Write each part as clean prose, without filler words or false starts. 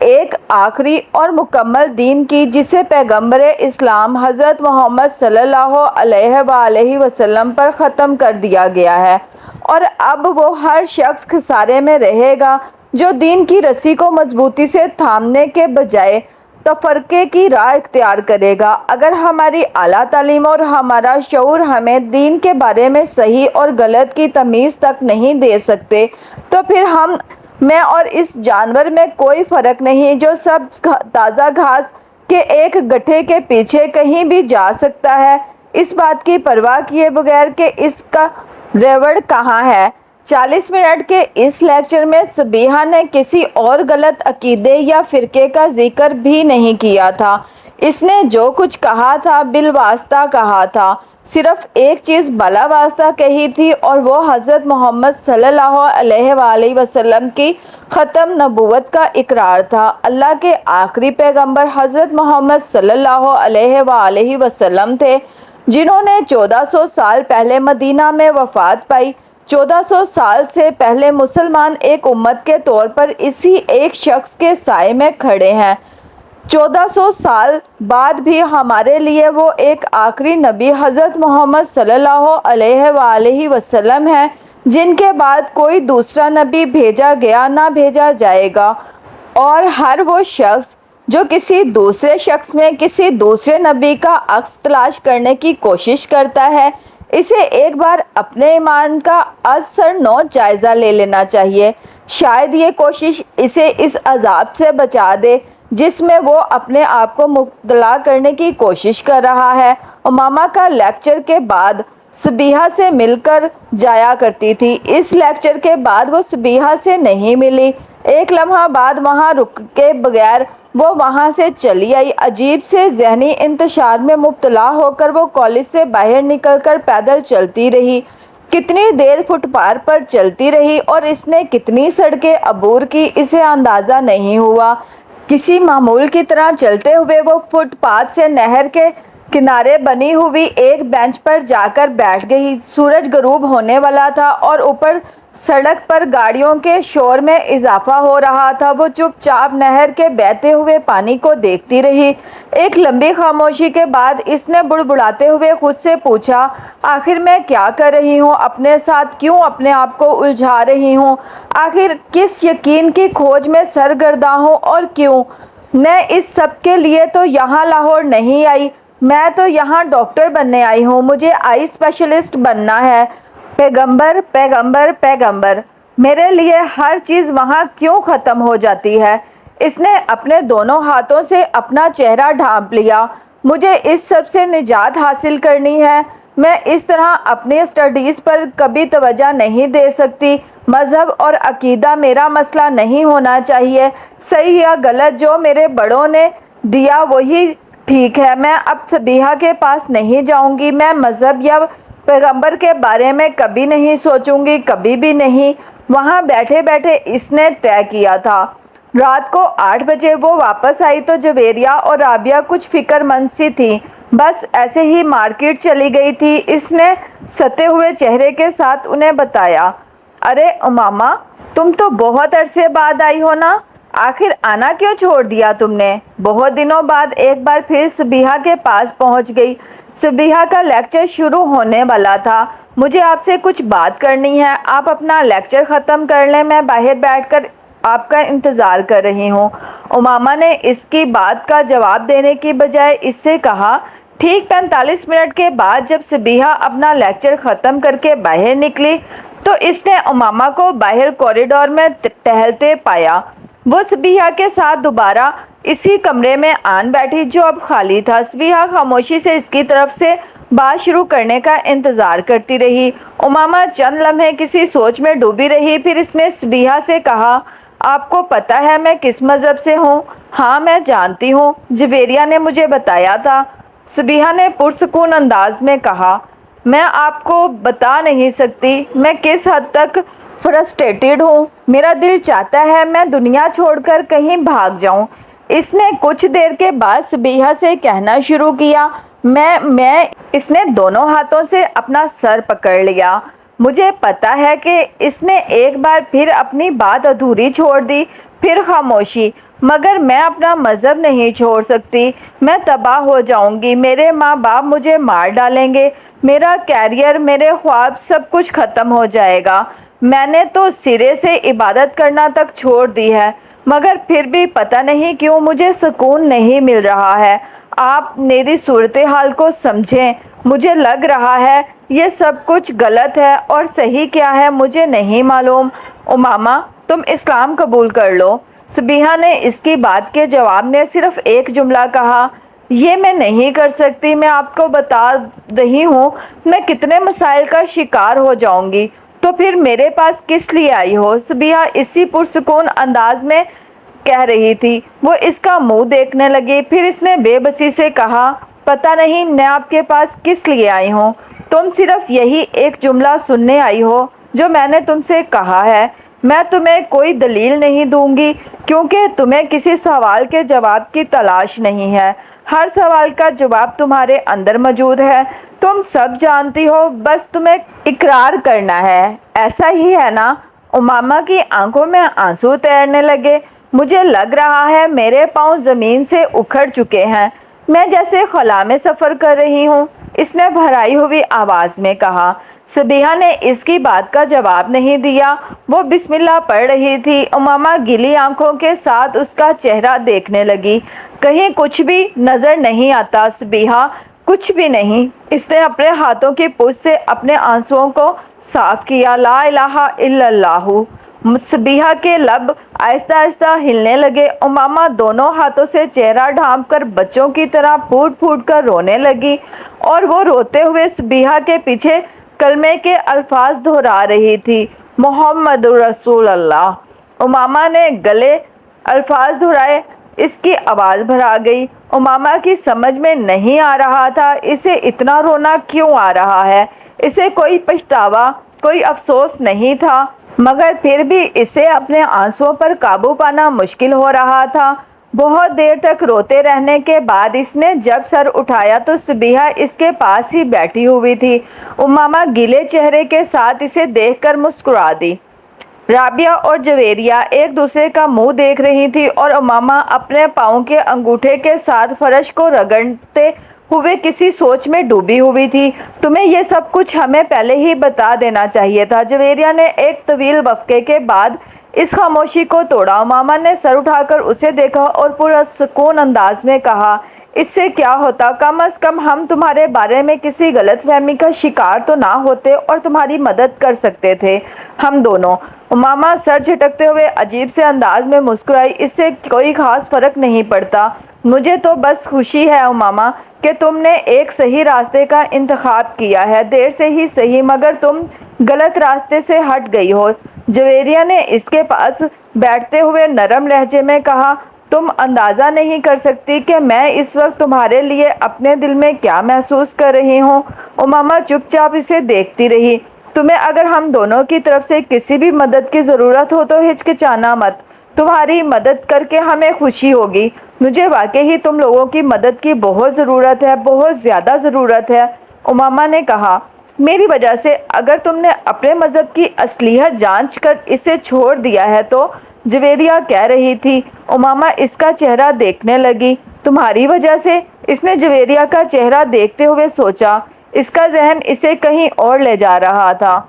ایک آخری اور مکمل دین کی جسے پیغمبر اسلام حضرت محمد صلی اللہ علیہ وآلہ وسلم پر ختم کر دیا گیا ہے، اور اب وہ ہر شخص خسارے میں رہے گا جو دین کی رسی کو مضبوطی سے تھامنے کے بجائے تفرقے کی راہ اختیار کرے گا۔ اگر ہماری اعلیٰ تعلیم اور ہمارا شعور ہمیں دین کے بارے میں صحیح اور غلط کی تمیز تک نہیں دے سکتے تو پھر ہم میں اور اس جانور میں کوئی فرق نہیں جو سب تازہ گھاس کے ایک گٹھے کے پیچھے کہیں بھی جا سکتا ہے، اس بات کی پرواہ کیے بغیر کہ اس کا ریوڑ کہاں ہے۔ 40 منٹ کے اس لیکچر میں صبیحہ نے کسی اور غلط عقیدے یا فرقے کا ذکر بھی نہیں کیا تھا۔ اس نے جو کچھ کہا تھا بالواسطہ کہا تھا، صرف ایک چیز بلا واسطہ کہی تھی، اور وہ حضرت محمد صلی اللہ علیہ وآلہ وسلم کی ختم نبوت کا اقرار تھا۔ اللہ کے آخری پیغمبر حضرت محمد صلی اللہ علیہ وآلہ وسلم تھے، جنہوں نے 1400 سال پہلے مدینہ میں وفات پائی۔ 1400 سال سے پہلے مسلمان ایک امت کے طور پر اسی ایک شخص کے سائے میں کھڑے ہیں۔ 1400 سال بعد بھی ہمارے لیے وہ ایک آخری نبی حضرت محمد صلی اللہ علیہ وآلہ وسلم ہیں، جن کے بعد کوئی دوسرا نبی بھیجا گیا نہ بھیجا جائے گا، اور ہر وہ شخص جو کسی دوسرے شخص میں کسی دوسرے نبی کا عکس تلاش کرنے کی کوشش کرتا ہے، اسے ایک بار اپنے ایمان کا از سر نو جائزہ لے لینا چاہیے۔ شاید یہ کوشش اسے اس عذاب سے بچا دے جس میں وہ اپنے آپ کو مبتلا کرنے کی کوشش کر رہا ہے۔ امامہ کا لیکچر کے بعد صبیحہ سے مل کر جایا کرتی تھی۔ اس لیکچر کے بعد وہ صبیحہ سے نہیں ملی۔ ایک لمحہ بعد وہاں رکے بغیر وہ وہاں سے چلی آئی۔ عجیب سے ذہنی انتشار میں مبتلا ہو کر وہ کالج سے باہر نکل کر پیدل چلتی رہی۔ کتنی دیر فٹ پاتھ پر چلتی رہی اور اس نے کتنی سڑکیں عبور کی اسے اندازہ نہیں ہوا۔ کسی معمول کی طرح چلتے ہوئے وہ فٹ پاتھ سے نہر کے کنارے بنی ہوئی ایک بینچ پر جا کر بیٹھ گئی۔ سورج غروب ہونے والا تھا اور اوپر سڑک پر گاڑیوں کے شور میں اضافہ ہو رہا تھا۔ وہ چپ چاپ نہر کے بہتے ہوئے پانی کو دیکھتی رہی۔ ایک لمبی خاموشی کے بعد اس نے بڑبڑاتے ہوئے خود سے پوچھا، آخر میں کیا کر رہی ہوں؟ اپنے ساتھ کیوں اپنے آپ کو الجھا رہی ہوں؟ آخر کس یقین کی کھوج میں سرگرداں ہوں اور کیوں؟ میں اس سب کے لیے تو یہاں لاہور نہیں آئی، میں تو یہاں ڈاکٹر بننے آئی ہوں، مجھے آئی اسپیشلسٹ بننا ہے۔ پیغمبر پیغمبر پیغمبر، میرے لیے ہر چیز وہاں کیوں ختم ہو جاتی ہے؟ اس نے اپنے دونوں ہاتھوں سے اپنا چہرہ ڈھانپ لیا۔ مجھے اس سب سے نجات حاصل کرنی ہے۔ میں اس طرح اپنی اسٹڈیز پر کبھی توجہ نہیں دے سکتی۔ مذہب اور عقیدہ میرا مسئلہ نہیں ہونا چاہیے۔ صحیح یا غلط جو میرے بڑوں نے دیا وہی ٹھیک ہے۔ میں اب صبیحہ کے پاس نہیں جاؤں گی۔ میں مذہب یا پیغمبر کے بارے میں کبھی نہیں سوچوں گی، کبھی بھی نہیں۔ وہاں بیٹھے بیٹھے اس نے طے کیا تھا۔ رات کو 8 بجے وہ واپس آئی تو جویریہ اور رابعہ کچھ فکر مند سی تھیں، بس ایسے ہی مارکیٹ چلی گئی تھی۔ اس نے ستے ہوئے چہرے کے ساتھ انہیں بتایا، ارے امامہ، تم تو بہت عرصے بعد آئی ہو نا؟ آخر آنا کیوں چھوڑ دیا تم نے؟ بہت دنوں بعد ایک بار پھر صبیحہ کے پاس پہنچ گئی۔ صبیحہ کا لیکچر شروع ہونے والا تھا۔ مجھے آپ سے کچھ بات کرنی ہے، آپ اپنا لیکچر ختم کر لیں، میں باہر بیٹھ کر آپ کا انتظار کر رہی ہوں۔ امامہ نے اس کی بات کا جواب دینے کی بجائے اس سے کہا۔ ٹھیک 45 منٹ کے بعد جب صبیحہ اپنا لیکچر ختم کر کے باہر نکلی تو اس نے امامہ کو باہر کوریڈور میں ٹہلتے پایا۔ وہ صبیحہ کے ساتھ دوبارہ اسی کمرے میں آن بیٹھی جو اب خالی تھا۔ صبیحہ خاموشی سے اس کی طرف سے بات شروع کرنے کا انتظار کرتی رہی۔ امامہ چند لمحے کسی سوچ میں ڈوبی رہی، پھر اس نے صبیحہ سے کہا، آپ کو پتہ ہے میں کس مذہب سے ہوں؟ ہاں میں جانتی ہوں، جویریہ نے مجھے بتایا تھا۔ صبیحہ نے پرسکون انداز میں کہا، میں آپ کو بتا نہیں سکتی میں کس حد تک فرسٹریٹڈ ہوں۔ میرا دل چاہتا ہے میں دنیا چھوڑ کر کہیں بھاگ جاؤں۔ اس نے کچھ دیر کے بعد صبیحہ سے کہنا شروع کیا، میں اس نے دونوں ہاتھوں سے اپنا سر پکڑ لیا۔ مجھے پتا ہے کہ اس نے ایک بار پھر اپنی بات ادھوری چھوڑ دی۔ پھر خاموشی۔ مگر میں اپنا مذہب نہیں چھوڑ سکتی، میں تباہ ہو جاؤں گی، میرے ماں باپ مجھے مار ڈالیں گے، میرا کیریئر، میرے خواب سب کچھ ختم ہو جائے گا۔ میں نے تو سرے سے عبادت کرنا تک چھوڑ دی ہے، مگر پھر بھی پتہ نہیں کیوں مجھے سکون نہیں مل رہا ہے۔ آپ میری صورتحال کو سمجھیں، مجھے لگ رہا ہے یہ سب کچھ غلط ہے اور صحیح کیا ہے مجھے نہیں معلوم۔ امامہ، تم اسلام قبول کر لو۔ صبیحہ نے اس کی بات کے جواب میں صرف ایک جملہ کہا، یہ میں نہیں کر سکتی، میں آپ کو بتا رہی ہوں میں کتنے مسائل کا شکار ہو جاؤں گی۔ تو پھر میرے پاس کس لیے آئی ہو؟ صبیحہ اسی پرسکون انداز میں کہہ رہی تھی۔ وہ اس کا منہ دیکھنے لگی، پھر اس نے بے بسی سے کہا، پتہ نہیں میں آپ کے پاس کس لیے آئی ہوں۔ تم صرف یہی ایک جملہ سننے آئی ہو جو میں نے تم سے کہا ہے۔ میں تمہیں کوئی دلیل نہیں دوں گی کیونکہ تمہیں کسی سوال کے جواب کی تلاش نہیں ہے۔ ہر سوال کا جواب تمہارے اندر موجود ہے، تم سب جانتی ہو، بس تمہیں اقرار کرنا ہے۔ ایسا ہی ہے نا؟ امامہ کی آنکھوں میں آنسو تیرنے لگے۔ مجھے لگ رہا ہے میرے پاؤں زمین سے اکھڑ چکے ہیں، میں جیسے خلا میں سفر کر رہی ہوں، اس نے بھرائی ہوئی آواز میں کہا۔ صبیحہ نے اس کی بات کا جواب نہیں دیا، وہ بسم اللہ پڑھ رہی تھی۔ امامہ گیلی آنکھوں کے ساتھ اس کا چہرہ دیکھنے لگی۔ کہیں کچھ بھی نظر نہیں آتا صبیحہ، کچھ بھی نہیں۔ اس نے اپنے ہاتھوں کی پشت سے اپنے آنسوؤں کو صاف کیا۔ لا الہ الا اللہ۔ صبیحہ کے لب آہستہ آہستہ ہلنے لگے۔ امامہ دونوں ہاتھوں سے چہرہ ڈھانپ کر بچوں کی طرح پھوٹ پھوٹ کر رونے لگی اور وہ روتے ہوئے صبیحہ کے پیچھے کلمے کے الفاظ دہرا رہی تھی، محمد رسول اللہ۔ امامہ نے گلے الفاظ دہرائے، اس کی آواز بھرا گئی۔ امامہ کی سمجھ میں نہیں آ رہا تھا اسے اتنا رونا کیوں آ رہا ہے۔ اسے کوئی پچھتاوا، کوئی افسوس نہیں تھا، مگر پھر بھی اسے اپنے آنسوؤں پر قابو پانا مشکل ہو رہا تھا۔ بہت دیر تک روتے رہنے کے بعد اس نے جب سر اٹھایا تو صبیحہ اس کے پاس ہی بیٹھی ہوئی تھی۔ امامہ گیلے چہرے کے ساتھ اسے دیکھ کر مسکرا دی۔ رابعہ اور جویریہ ایک دوسرے کا منہ دیکھ رہی تھی اور امامہ اپنے پاؤں کے انگوٹھے کے ساتھ فرش کو رگڑتے ہوئے کسی سوچ میں ڈوبی ہوئی تھی۔ تمہیں یہ سب کچھ ہمیں پہلے ہی بتا دینا چاہیے تھا۔ جویریہ نے ایک طویل وقفے کے بعد اس خاموشی کو توڑا۔ امامہ نے سر اٹھا کر اسے دیکھا اور پرسکون انداز میں کہا، اس سے کیا ہوتا؟ کم از کم ہم تمہارے بارے میں کسی غلط فہمی کا شکار تو نہ ہوتے اور تمہاری مدد کر سکتے تھے ہم دونوں۔ امامہ سر جھٹکتے ہوئے عجیب سے انداز میں مسکرائی، اس سے کوئی خاص فرق نہیں پڑتا۔ مجھے تو بس خوشی ہے امامہ کہ تم نے ایک صحیح راستے کا انتخاب کیا ہے، دیر سے ہی صحیح، مگر تم غلط راستے سے ہٹ گئی ہو۔ جویریہ نے اس کے پاس بیٹھتے ہوئے نرم لہجے میں کہا، تم اندازہ نہیں کر سکتی کہ میں اس وقت تمہارے لیے اپنے دل میں کیا محسوس کر رہی ہوں۔ امامہ چپ چاپ اسے دیکھتی رہی۔ تمہیں اگر ہم دونوں کی طرف سے کسی بھی مدد کی ضرورت ہو تو ہچکچانا مت، تمہاری مدد کر کے ہمیں خوشی ہوگی۔ مجھے واقعی تم لوگوں کی مدد کی بہت ضرورت ہے، بہت زیادہ ضرورت ہے۔ امامہ نے کہا، میری وجہ سے اگر تم نے اپنے مذہب کی اصلیت جانچ کر اسے چھوڑ دیا ہے تو، جویریہ کہہ رہی تھی۔ امامہ اس کا چہرہ دیکھنے لگی۔ تمہاری وجہ سے؟ اس نے جویریہ کا چہرہ دیکھتے ہوئے سوچا، اس کا ذہن اسے کہیں اور لے جا رہا تھا۔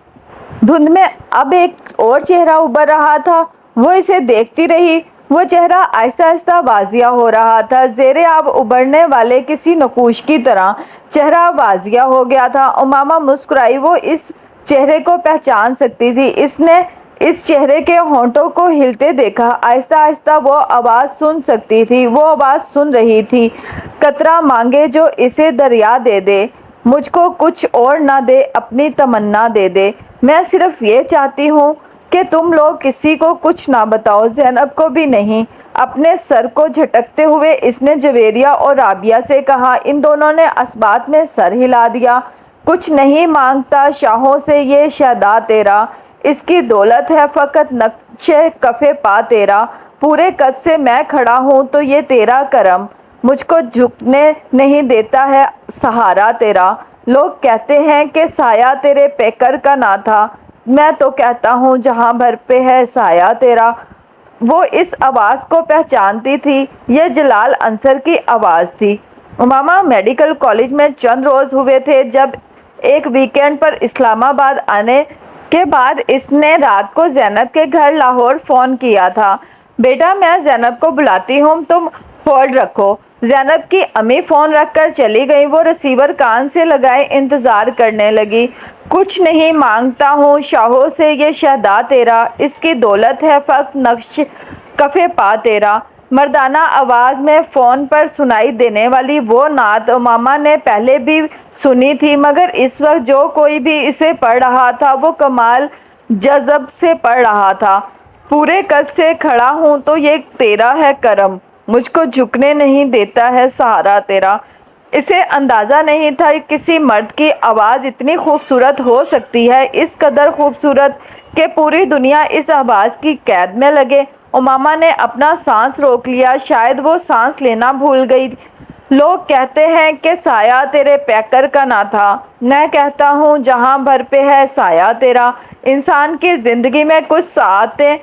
دھند میں اب ایک اور چہرہ ابھر رہا تھا، وہ اسے دیکھتی رہی۔ وہ چہرہ آہستہ آہستہ واضح ہو رہا تھا، زیر آب ابھرنے والے کسی نقوش کی طرح چہرہ واضح ہو گیا تھا۔ امامہ مسکرائی، وہ اس چہرے کو پہچان سکتی تھی۔ اس نے اس چہرے کے ہونٹوں کو ہلتے دیکھا، آہستہ آہستہ وہ آواز سن سکتی تھی، وہ آواز سن رہی تھی، قطرہ مانگے جو اسے دریا دے دے، مجھ کو کچھ اور نہ دے، اپنی تمنا دے دے، میں صرف یہ چاہتی ہوں کہ تم لوگ کسی کو کچھ نہ بتاؤ، زینب کو بھی نہیں۔ اپنے سر کو جھٹکتے ہوئے اس نے جویریہ اور رابعہ سے کہا۔ ان دونوں نے اثبات میں سر ہلا دیا۔ کچھ نہیں مانگتا شاہوں سے یہ شہدا تیرا، اس کی دولت ہے فقط نقش کف پا تیرا، پورے قد سے میں کھڑا ہوں تو یہ تیرا کرم، مجھ کو جھکنے نہیں دیتا ہے سہارا تیرا۔ لوگ کہتے ہیں کہ سایہ تیرے پیکر کا نہ تھا، میں تو کہتا ہوں جہاں بھر پہ ہے سایہ تیرا۔ وہ اس آواز کو پہچانتی تھی، یہ جلال انصر کی آواز تھی۔ امامہ میڈیکل کالج میں چند روز ہوئے تھے جب ایک ویکینڈ پر اسلام آباد آنے کے بعد اس نے رات کو زینب کے گھر لاہور فون کیا تھا۔ بیٹا میں زینب کو بلاتی ہوں، تم ہولڈ رکھو۔ زینب کی امی فون رکھ کر چلی گئی۔ وہ ریسیور کان سے لگائے انتظار کرنے لگی۔ کچھ نہیں مانگتا ہوں شاہوں سے یہ شہدا تیرا، اس کی دولت ہے فقط نقش کفِ پا تیرا۔ مردانہ آواز میں فون پر سنائی دینے والی وہ نعت امامہ نے پہلے بھی سنی تھی، مگر اس وقت جو کوئی بھی اسے پڑھ رہا تھا وہ کمال جذب سے پڑھ رہا تھا۔ پورے قد سے کھڑا ہوں تو یہ تیرا ہے کرم، مجھ کو جھکنے نہیں دیتا ہے سہارا تیرا۔ اسے اندازہ نہیں تھا کسی مرد کی آواز اتنی خوبصورت ہو سکتی ہے، اس قدر خوبصورت کہ پوری دنیا اس آواز کی قید میں لگے۔ امامہ نے اپنا سانس روک لیا، شاید وہ سانس لینا بھول گئی۔ لوگ کہتے ہیں کہ سایہ تیرے پیکر کا نہ تھا، میں کہتا ہوں جہاں بھر پہ ہے سایہ تیرا۔ انسان کی زندگی میں کچھ ساعتیں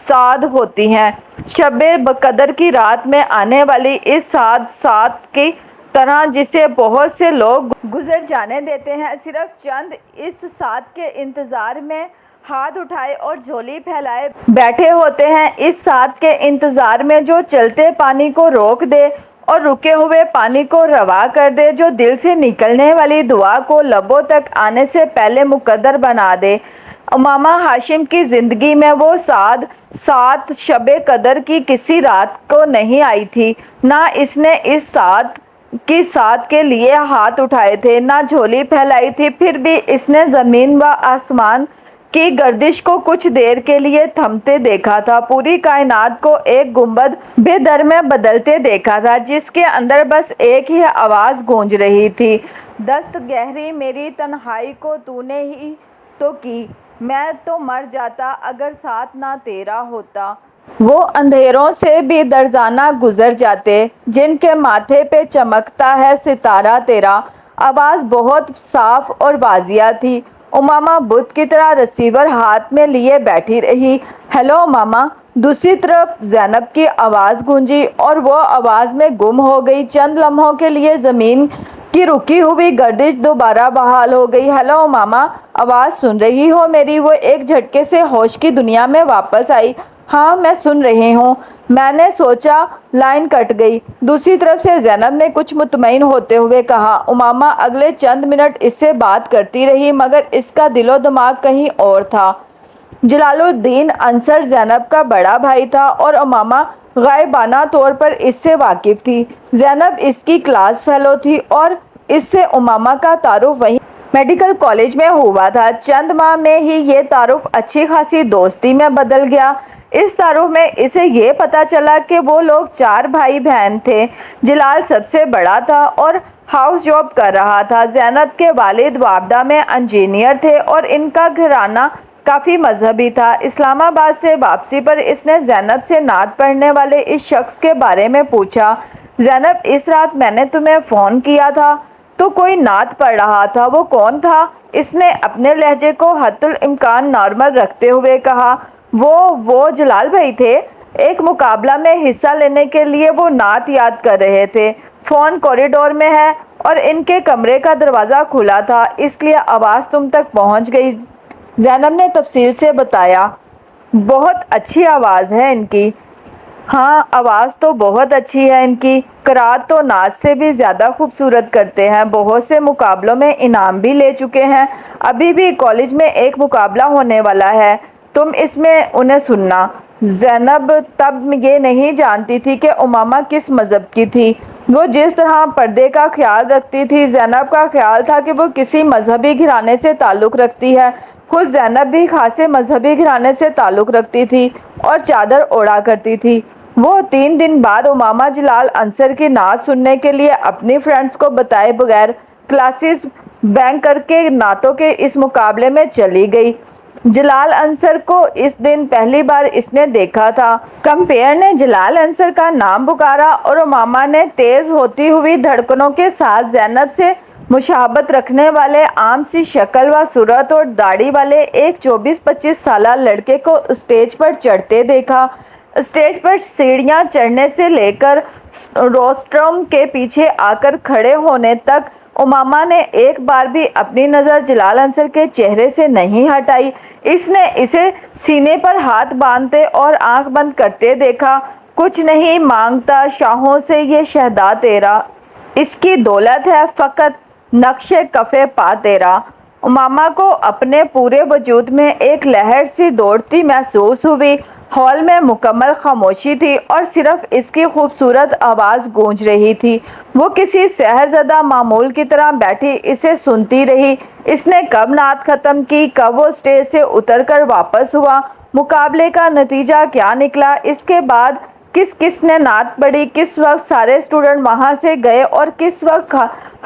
سعد ہوتی ہیں، شب قدر کی رات میں آنے والی اس سعادت کی طرح جسے بہت سے لوگ گزر جانے دیتے ہیں، صرف چند اس سعادت کے انتظار میں ہاتھ اٹھائے اور جھولی پھیلائے بیٹھے ہوتے ہیں، اس سعادت کے انتظار میں جو چلتے پانی کو روک دے اور رکے ہوئے پانی کو رواں کر دے، جو دل سے نکلنے والی دعا کو لبوں تک آنے سے پہلے مقدر بنا دے۔ امامہ ہاشم کی زندگی میں وہ سعادت شب قدر کی کسی رات کو نہیں آئی تھی، نہ اس نے اس سعادت کے لیے ہاتھ اٹھائے تھے، نہ جھولی پھیلائی تھی۔ پھر بھی اس نے زمین و آسمان کی گردش کو کچھ دیر کے لیے تھمتے دیکھا تھا، پوری کائنات کو ایک گنبد بے در میں بدلتے دیکھا تھا، جس کے اندر بس ایک ہی آواز گونج رہی تھی، دست گہری میری تنہائی کو تو نے ہی تو کی، میں تو مر جاتا اگر ساتھ نہ تیرا ہوتا۔ وہ اندھیروں سے بھی درزانہ گزر جاتے جن کے ماتھے پہ چمکتا ہے ستارہ تیرا۔ آواز بہت صاف اور واضح تھی۔ امامہ بت کی طرح ریسیور ہاتھ میں لیے بیٹھی رہی۔ ہیلو امامہ، دوسری طرف زینب کی آواز گونجی اور وہ آواز میں گم ہو گئی۔ چند لمحوں کے لیے زمین کی رکی ہوئی گردش دوبارہ بحال ہو گئی۔ ہیلو امامہ، آواز سن رہی ہو میری؟ وہ ایک جھٹکے سے ہوش کی دنیا میں واپس آئی۔ ہاں میں سن رہی ہوں، میں نے سوچا لائن کٹ گئی۔ دوسری طرف سے زینب نے کچھ مطمئن ہوتے ہوئے کہا۔ امامہ اگلے چند منٹ اس سے بات کرتی رہی، مگر اس کا دل و دماغ کہیں اور تھا۔ جلال الدین انصر زینب کا بڑا بھائی تھا اور امامہ غائبانہ طور پر اس سے واقف تھی۔ زینب اس کی کلاس فیلو تھی اور اس سے امامہ کا تعارف وہیں میڈیکل کالج میں ہوا تھا۔ چند ماہ میں ہی یہ تعارف اچھی خاصی دوستی میں بدل گیا۔ اس تعارف میں اسے یہ پتہ چلا کہ وہ لوگ 4 بھائی بہن تھے۔ جلال سب سے بڑا تھا اور ہاؤس جاب کر رہا تھا۔ زینب کے والد وابڈا میں انجینئر تھے اور ان کا گھرانہ کافی مذہبی تھا۔ اسلام آباد سے واپسی پر اس نے زینب سے نعت پڑھنے والے اس شخص کے بارے میں پوچھا۔ زینب، اس رات میں نے تمہیں فون کیا تھا تو کوئی نعت پڑھ رہا تھا، وہ کون تھا؟ اس نے اپنے لہجے کو حتی الامکان نارمل رکھتے ہوئے کہا۔ وہ جلال بھائی تھے۔ ایک مقابلہ میں حصہ لینے کے لیے وہ نعت یاد کر رہے تھے۔ فون کوریڈور میں ہے اور ان کے کمرے کا دروازہ کھلا تھا، اس لیے آواز تم تک پہنچ گئی، زینب نے تفصیل سے بتایا۔ بہت اچھی آواز ہے ان کی۔ ہاں آواز تو بہت اچھی ہے ان کی، قرات تو نعت سے بھی زیادہ خوبصورت کرتے ہیں، بہت سے مقابلوں میں انعام بھی لے چکے ہیں، ابھی بھی کالج میں ایک مقابلہ ہونے والا ہے، تم اس میں انہیں سننا۔ زینب تب یہ نہیں جانتی تھی کہ امامہ کس مذہب کی تھی۔ وہ جس طرح پردے کا خیال رکھتی تھی، زینب کا خیال تھا کہ وہ کسی مذہبی گھرانے سے تعلق رکھتی ہے۔ خود زینب بھی خاصے مذہبی گھرانے سے تعلق رکھتی تھی اور چادر اوڑھا کرتی تھی۔ وہ 3 دن بعد امامہ جلال انصر کی نعت سننے کے لیے اپنی فرینڈز کو بتائے بغیر کلاسز بینک کر کے نعتوں کے اس مقابلے میں چلی گئی۔ جلال انصر کو اس دن پہلی بار اس نے دیکھا تھا۔ کمپیئر نے جلال انصر کا نام پکارا اور امامہ نے تیز ہوتی ہوئی دھڑکنوں کے ساتھ زینب سے مشابہت رکھنے والے عام سی شکل و صورت اور داڑھی والے ایک 24-25 سالہ لڑکے کو اسٹیج پر چڑھتے دیکھا۔ اسٹیج پر سیڑھیاں چڑھنے سے لے کر روسٹرم کے پیچھے آ کر کھڑے ہونے تک امامہ نے ایک بار بھی اپنی نظر جلال انصر کے چہرے سے نہیں ہٹائی۔ اس نے اسے سینے پر ہاتھ باندھتے اور آنکھ بند کرتے دیکھا۔ کچھ نہیں مانگتا شاہوں سے یہ شہدا تیرا، اس کی دولت ہے فقط نقش کف پا تیرا۔ امامہ کو اپنے پورے وجود میں ایک لہر سی دوڑتی محسوس ہوئی۔ ہال میں مکمل خاموشی تھی اور صرف اس کی خوبصورت آواز گونج رہی تھی۔ وہ کسی سحر زدہ معمول کی طرح بیٹھی اسے سنتی رہی۔ اس نے کب نعت ختم کی، کب وہ اسٹیج سے اتر کر واپس ہوا، مقابلے کا نتیجہ کیا نکلا، اس کے بعد کس کس نے نعت پڑھی، کس وقت سارے اسٹوڈنٹ وہاں سے گئے اور کس وقت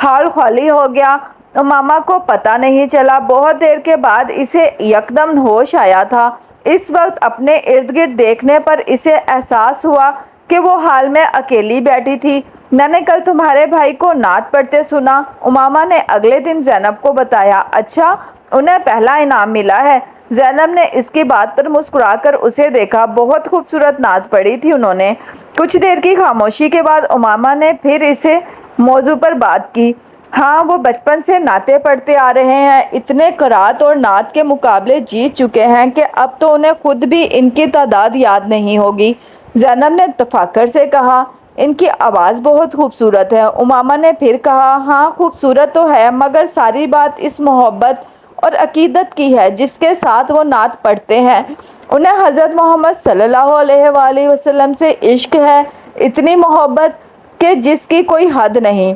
ہال خالی ہو گیا، امامہ کو پتہ نہیں چلا۔ بہت دیر کے بعد اسے یکدم ہوش آیا تھا۔ اس وقت اپنے ارد گرد دیکھنے پر اسے احساس ہوا کہ وہ ہال میں اکیلی بیٹھی تھی۔ میں نے کل تمہارے بھائی کو نعت پڑھتے سنا، امامہ نے اگلے دن زینب کو بتایا۔ اچھا، انہیں پہلا انعام ملا ہے؟ زینب نے اس کی بات پر مسکرا کر اسے دیکھا۔ بہت خوبصورت نعت پڑھی تھی انہوں نے۔ کچھ دیر کی خاموشی کے بعد امامہ نے پھر اسی موضوع پر بات کی۔ ہاں، وہ بچپن سے نعتیں پڑھتے آ رہے ہیں، اتنے قرات اور نعت کے مقابلے جیت چکے ہیں کہ اب تو انہیں خود بھی ان کی تعداد یاد نہیں ہوگی۔ زینب نے تفکر سے کہا۔ ان کی آواز بہت خوبصورت ہے۔ امامہ نے پھر کہا، ہاں خوبصورت تو ہے، مگر ساری بات اس محبت اور عقیدت کی ہے جس کے ساتھ وہ نعت پڑھتے ہیں۔ انہیں حضرت محمد صلی اللہ علیہ وآلہ وسلم سے عشق ہے، اتنی محبت کہ جس کی کوئی حد نہیں۔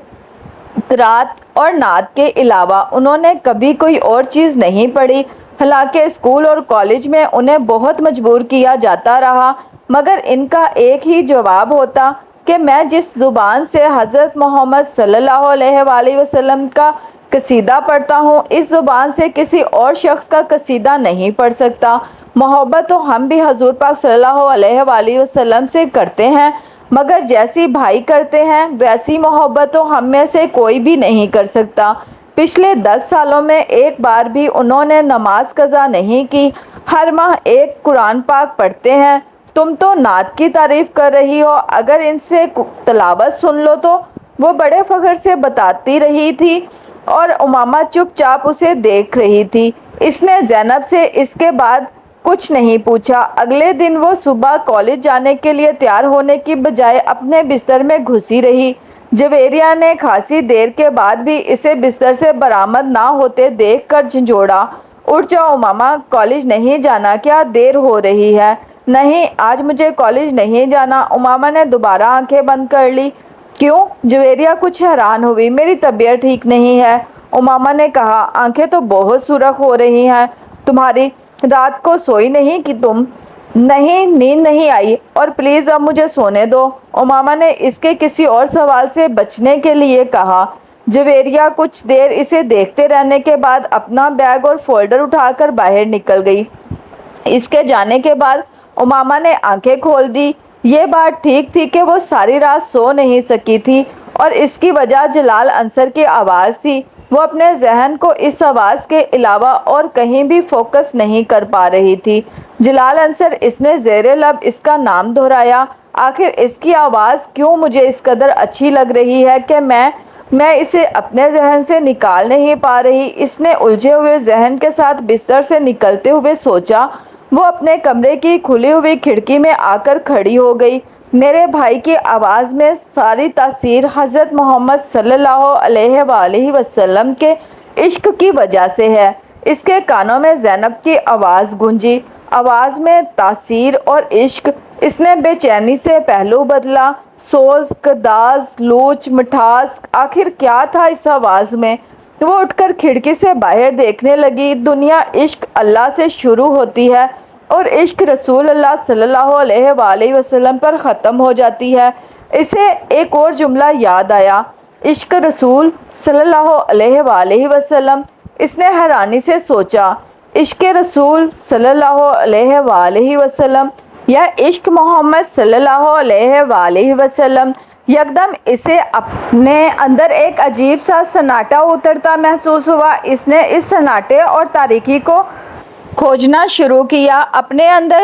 قرات اور نعت کے علاوہ انہوں نے کبھی کوئی اور چیز نہیں پڑھی۔ حالانکہ اسکول اور کالج میں انہیں بہت مجبور کیا جاتا رہا، مگر ان کا ایک ہی جواب ہوتا کہ میں جس زبان سے حضرت محمد صلی اللہ علیہ وآلہ وسلم کا قصیدہ پڑھتا ہوں، اس زبان سے کسی اور شخص کا قصیدہ نہیں پڑھ سکتا۔ محبت تو ہم بھی حضور پاک صلی اللہ علیہ وآلہ وسلم سے کرتے ہیں، مگر جیسی بھائی کرتے ہیں ویسی محبت تو ہم میں سے کوئی بھی نہیں کر سکتا۔ پچھلے 10 سالوں میں ایک بار بھی انہوں نے نماز قضا نہیں کی، ہر ماہ ایک قرآن پاک پڑھتے ہیں۔ تم تو نعت کی تعریف کر رہی ہو، اگر ان سے تلاوت سن لو تو؟ وہ بڑے فخر سے بتاتی رہی تھی اور امامہ چپ چاپ اسے دیکھ رہی تھی۔ اس نے زینب سے اس کے بعد کچھ نہیں پوچھا۔ اگلے دن وہ صبح کالج جانے کے لیے تیار ہونے کی بجائے اپنے بستر میں گھسی رہی۔ جویریہ نے خاصی دیر کے بعد بھی اسے بستر سے برآمد نہ ہوتے دیکھ کر جھنجھوڑا۔ اٹھ جاؤ امامہ، کالج نہیں جانا کیا؟ دیر ہو رہی ہے۔ نہیں، آج مجھے کالج نہیں جانا۔ امامہ نے دوبارہ آنکھیں بند کر لی۔ کیوں؟ جویریہ کچھ حیران ہوئی۔ میری طبیعت ٹھیک نہیں ہے، امامہ نے کہا۔ آنکھیں تو بہت سرخ ہو رہی ہیں تمہاری، رات کو سوئی نہیں کہ تم؟ نہیں، نیند نہیں آئی، اور پلیز اب مجھے سونے دو، امامہ نے اس کے کسی اور سوال سے بچنے کے لیے کہا۔ جویریہ کچھ دیر اسے دیکھتے رہنے کے بعد اپنا بیگ اور فولڈر اٹھا کر باہر نکل گئی۔ اس کے جانے کے بعد امامہ نے آنکھیں کھول دی۔ یہ بات ٹھیک تھی کہ وہ ساری رات سو نہیں سکی تھی، اور اس کی وجہ جلال انصر کی آواز تھی۔ وہ اپنے ذہن کو اس آواز کے علاوہ اور کہیں بھی فوکس نہیں کر پا رہی تھی۔ جلال انصر، اس نے زیر لب اس کا نام دہرایا۔ آخر اس کی آواز کیوں مجھے اس قدر اچھی لگ رہی ہے کہ میں اسے اپنے ذہن سے نکال نہیں پا رہی۔ اس نے الجھے ہوئے ذہن کے ساتھ بستر سے نکلتے ہوئے سوچا۔ وہ اپنے کمرے کی کھلی ہوئی کھڑکی میں آ کر کھڑی ہو گئی۔ میرے بھائی کی آواز میں ساری تاثیر حضرت محمد صلی اللہ علیہ وآلہ وسلم کے عشق کی وجہ سے ہے۔ اس کے کانوں میں زینب کی آواز گونجی۔ آواز میں تاثیر اور عشق۔ اس نے بے چینی سے پہلو بدلا۔ سوز، قداز، لوچ، مٹھاس، آخر کیا تھا اس آواز میں؟ وہ اٹھ کر کھڑکی سے باہر دیکھنے لگی۔ دنیا عشق اللہ سے شروع ہوتی ہے اور عشق رسول اللہ صلی اللہ علیہ وآلہ وسلم پر ختم ہو جاتی ہے۔ اسے ایک اور جملہ یاد آیا، عشق رسول صلی اللہ علیہ وآلہ وسلم۔ اس نے حیرانی سے سوچا، عشق رسول صلی اللہ علیہ وآلہ وسلم یا عشق محمد صلی اللہ علیہ وآلہ وسلم؟ یکدم اسے اپنے اندر ایک عجیب سا سناٹا اترتا محسوس ہوا۔ اس نے اس سناٹے اور تاریکی کو کھوجنا شروع کیا۔ اپنے اندر